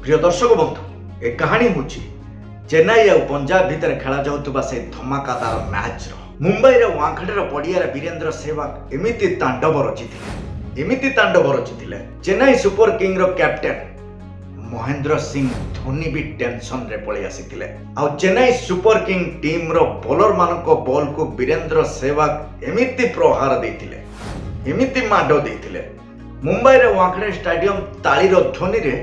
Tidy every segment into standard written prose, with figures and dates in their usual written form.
प्रिय दर्शक बंधु ए कहानी हूँ चेन्नई और पंजाब भितर खेला जाउतबा से धमाकादार मैच मुंबई वांखडेर पड़ियार वीरेंद्र सहवाग एमिति तांडव रचिथिले चेन्नई सुपर किंग रो कैप्टेन महेंद्र सिंह धोनी भी टेंशन रे पळी आसीथिले आ चेन्नई सुपर किंग टीम रो बॉलर मानको बॉल को वीरेंद्र सहवाग एमिति प्रहार देथिले एमिति माडो देथिले मुंबई रे वांखडे स्टेडियम ताली रो ध्वनि रे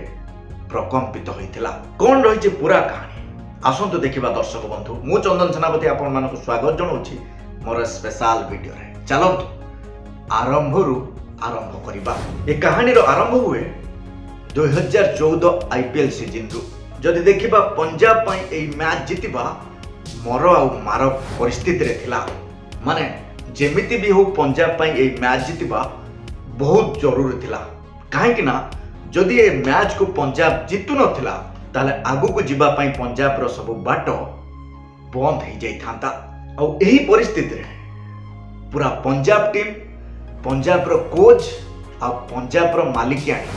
प्रकंपित होइथिला। कोन रहिछि पूरा कहानी आसंतु देखिबा दर्शक बंधु। मु चंदन सेनापति आपण मानको स्वागत जणाउछि मोर स्पेशल वीडियो रे। चलंतु आरंभ करिबा। ए कहानी रो आरंभ हुए 2014 आईपीएल सीजन रु। जदि देखिबा पंजाब पई ए मैच जितिबा मर आ मार परिस्थिति रे थिला। माने जेमिति भी हो पंजाब पई ए मैच जितिबा बहुत जरूरी थिला। काहे कि ना जदि ए मैच को पंजाब जितु नथिला ताले आगु को जीवा पई पंजाब रो सब बाट बंद हो जाई थांता। आ एही परिस्थिति रे पूरा पंजाब टीम पंजाब रो कोच आ पंजाब रो मालिकियानी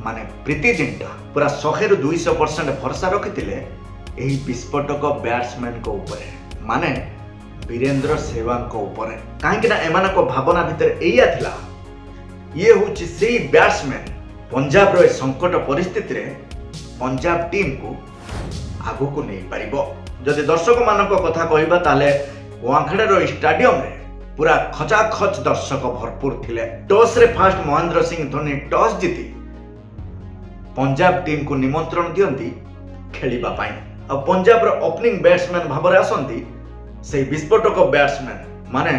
माने प्रीति जिंटा पूरा 100 रु 200% भरोसा रखिथिले एही विस्फोटक बैट्समैन को ऊपर माने वीरेंद्र सहवाग को ऊपर। काहे कि ना एमाना को भावना भीतर एया थिला ये होची सेही बैट्समैन पंजाब रो संकट परिस्थिति रे पंजाब टीम को आगु को नहीं पारिबो। जदि दर्शक मानक कथा कहबा ताले वांखडे रो स्टेडियम रे पूरा खचाखच दर्शक भरपूर थिले। टॉस रे फास्ट महेंद्र सिंह धोनी टॉस जीति पंजाब टीम को निमंत्रण दियंती खेलिबा पाई। आ पंजाब रो ओपनिंग बैट्समैन भाबरे आसंती से विस्फोटक बैट्समैन माने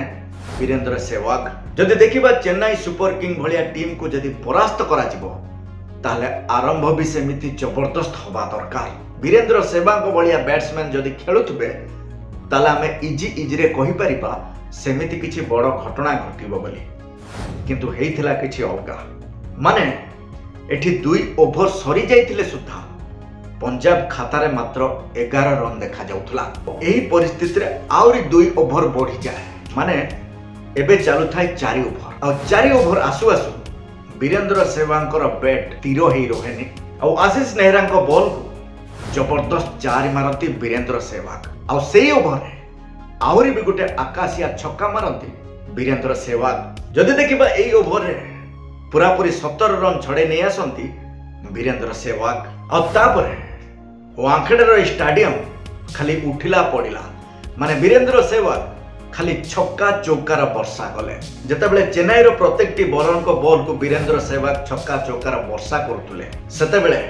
वीरेंद्र सहवाग। जदि देखिबा चेन्नई सुपर किंग भलिया टीम को जदि परास्त करा जिवो ताले आरंभ भी सेमिति जबरदस्त होबा दरकार। वीरेंद्र सहवाग भलिया बैट्समैन जदि खेलुथबे ताले हमें इजी रे कहि परिबा सेमिति किछि बड़ घटना घटिबो बोली, किंतु हेइथिला किछि अलगा। माने एठी 2 ओभर सरी जाइथिले सुद्धा पंजाब खाता रे मात्र 11 रन देखा जाउथला। एही परिस्थिति रे आउरी 2 ओभर बढ़ी जाए माने एबे चालू थाए 4 ओभर। और 4 ओभर आसु आसु वीरेंद्र सहवाग बैट तीर ही रोहेनी और आशीष नेहरा बॉल को जबरदस्त 4 मारती वीरेंद्र सहवाग। और सेही ओभर आहुरी भी गोटे आकाशिया छक्का मारती वीरेंद्र सहवाग। जदि देखिबा एही ओभर रे पूरा पूरी 17 रन छड़े नहीं आसंती वीरेंद्र सहवाग। और तापरे वांखडे रो स्टेडियम खाली उठिला पड़िला माने वीरेंद्र सहवाग खाली छक्का चौकार वर्षा कले। जेतेबेले चेन्नई रो प्रत्येकटी बॉलर को बॉल को वीरेंद्र सहवाग छक्का चौकार वर्षा करथुले सेतेबेले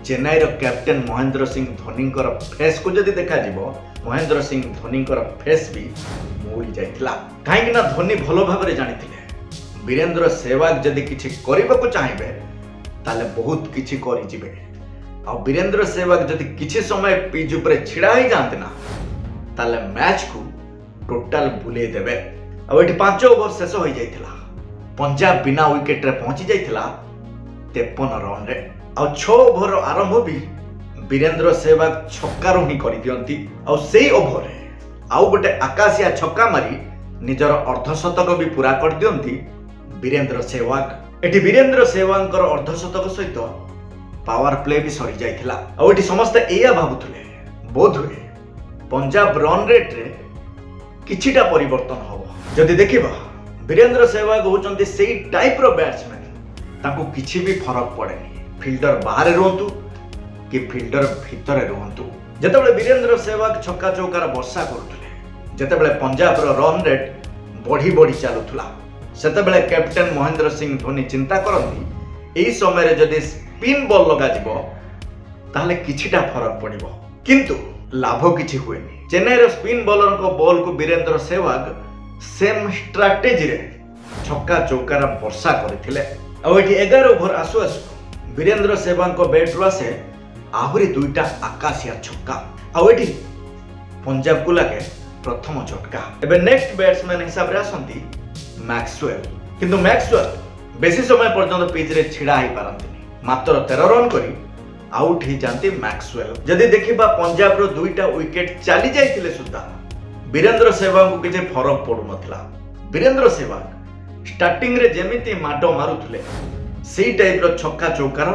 चेन्नई रो कैप्टेन महेंद्र सिंह धोनी फेस को जदि देखा जिवो महेंद्र सिंह धोनी फेस भी मोड़ी जाइथिला। काहे कि ना धोनी भलो भाबरे जानिथिले वीरेंद्र सहवाग जदि किछि करिबा को चाहिबे ताले बहुत किछि करि जिवे। आ वीरेंद्र सहवाग जदि किछि समय पिच ऊपर छिड़ा ही जानते ना ताले मैच को टोटाल बुले देबे। अब एठी 5 ओवर शेष हो जाइथिला पंजाब बिना विकेट रे पहुंची जाइथिला 53 रन रे। और 6 ओवर आरंभ भी वीरेंद्र सहवाग छक्का ही कर दियंती। और सेही ओवर रे आउ गोटे आकाशिया छक्का मारी निजर अर्धशतक भी पूरा कर दियंती वीरेंद्र सहवाग। एठी वीरेंद्र सहवाग अर्धशतक सहित पावर प्ले भी सरी जाइथिला। और एठी समस्त एया भाबुथले बोध हुए पंजाब रन रेट रे किछिटा परिवर्तन होबो। जदि देखिबा वीरेंद्र सहवाग होचंती सेही टाइप रो बैट्समैन ताको किछि भी फरक पड़ेनी फील्डर बाहर रहंतु कि फील्डर भीतर रहंतु। जेतेबेले वीरेंद्र सहवाग छक्का चौकार वर्षा करथुले जेतेबेले पंजाब रो रन रेट बढ़ी चालुथुला सेतेबेले कैप्टेन महेंद्र सिंह धोनी चिंता करंती एही समय रे जदि स्पिन बॉल लगा जिवो ताले किछिटा फरक पड़िबो, किंतु लाभ किछि हुएनी। चेन्नई रो स्पिन बॉलर को बॉल को वीरेंद्र सहवाग सेम स्ट्रैटेजी रे छक्का चौकार वर्षा करथिले। और एठी 11 ओभर आसु आसु वीरेंद्र सहवाग को बैट रो आसे आहुरी 2टा आकाशिया छक्का। और एठी पंजाब को लागे प्रथम झटका। एबे नेक्स्ट बैट्समैन हिसाब रे आसंती मैक्सवेल, किंतु मैक्सवेल बेसी समय पर्यंत पिच रे छिड़ा ही पारंतिनी मात्र 13 रन करी आउट ही जानती मैक्सवेल। जदि देखिबा पंजाब रो 2टा विकेट चली जाइथिले सुद्धा वीरेंद्र सहवाग को किछि फरक पडु नथिला। वीरेंद्र सहवाग स्टार्टिंग रे जेमिति माडो मारुथले सेही टाइप रो छक्का चौकार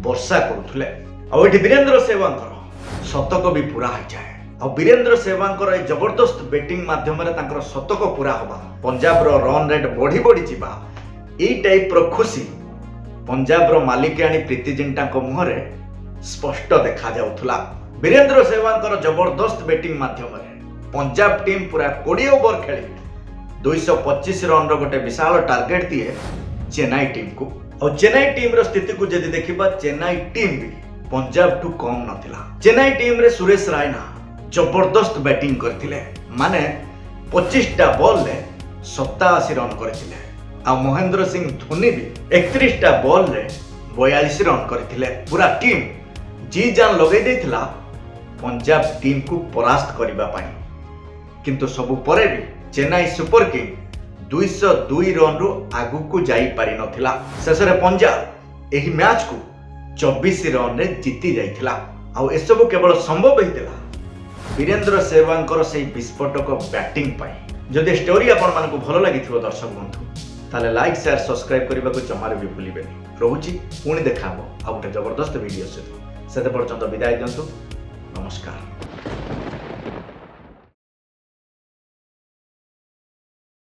वर्षा करुथले। ଆଉ ଏଠି ବୀରେନ୍ଦ୍ର ସେହୱାଗଙ୍କର ଶତକ ବି ପୁରା ହେଇଯାଏ। ଆଉ ବୀରେନ୍ଦ୍ର ସେହୱାଗଙ୍କର ଏ ଜବରଦସ୍ତ ବ୍ୟାଟିଂ ମାଧ୍ୟମରେ ତାଙ୍କର ଶତକ ପୁରା ହବା, ପଞ୍ଜାବର ରନ୍ ରେଟ୍ ବଢି ବଢି ଯିବା, ଏଇ ଟାଇପ୍ର ଖୁସି ପଞ୍ଜାବର ମାଲିକାଣୀ ପ୍ରୀତି ଜିଣ୍ଟାଙ୍କ ମୁହଁରେ ସ୍ପଷ୍ଟ ଦେଖାଯାଉଥିଲା। ବୀରେନ୍ଦ୍ର ସେହୱାଗଙ୍କର ଜବରଦସ୍ତ ବ୍ୟାଟିଂ ମାଧ୍ୟମରେ ପଞ୍ଜାବ ଟିମ୍ ପୁରା 20 ଓଭର ଖେଳି 225 ରନ୍ର ଗୋଟେ ବିଶାଳ ଟାର୍ଗେଟ ଦିଏ ଚେନ୍ନାଇ ଟିମ୍କୁ। ଆଉ ଚେନ୍ନାଇ ଟିମ୍ର ସ୍ଥିତିକୁ ଯଦି ଦେଖିବା, ଚେନ୍ନାଇ ଟିମ୍ ବି ପଞ୍ଜାବଠୁ କମ୍ ନଥିଲା। ଚେନ୍ନାଇ ଟିମ୍ରେ ସୁରେଶ ରାଇନା ଜବରଦସ୍ତ ବ୍ୟାଟିଂ କରିଥିଲେ, ମାନେ 25ଟା ବଲ୍ରେ 87 ରନ୍ କରିଥିଲେ। ଆଉ ମହେନ୍ଦ୍ର ସିଂ ଧୋନି ବି 31ଟା ବଲ୍ରେ 42 ରନ୍ କରିଥିଲେ। ପୁରା ଟିମ୍ ଜି ଜାନ୍ ଲଗେଇ ଦେଇଥିଲା ପଞ୍ଜାବ ଟିମ୍କୁ ପରାସ୍ତ କରିବା ପାଇଁ। କିନ୍ତୁ ସବୁ ପରେ ବି ଚେନ୍ନାଇ ସୁପର କିଙ୍ଗ 202 ରନ୍ରୁ ଆଗକୁ ଯାଇପାରିନଥିଲା। ଶେଷରେ ପଞ୍ଜାବ ଏହି ମ୍ୟାଚ୍କୁ 24 ରନ୍ରେ ଜିତି ଯାଇଥିଲା। ଆଉ ଏସବୁ କେବଳ ସମ୍ଭବ ହେଇଥିଲା ବୀରେନ୍ଦ୍ର ସେହୱାଗଙ୍କର ସେହି ବିସ୍ଫୋଟକ ବ୍ୟାଟିଂ ପାଇଁ। ଯଦି ଷ୍ଟୋରି ଆପଣମାନଙ୍କୁ ଭଲ ଲାଗିଥିବ ଦର୍ଶକ ବନ୍ଧୁ, ତାହେଲେ ଲାଇକ୍ ସେୟାର ସବସ୍କ୍ରାଇବ୍ କରିବାକୁ ଜମାରୁ ବି ଭୁଲିବେନି। ରହୁଛି, ପୁଣି ଦେଖା ହେବ ଆଉ ଗୋଟେ ଜବରଦସ୍ତ ଭିଡ଼ିଓ ସହିତ। ସେତେ ପର୍ଯ୍ୟନ୍ତ ବିଦାୟ ଦିଅନ୍ତୁ। ନମସ୍କାର।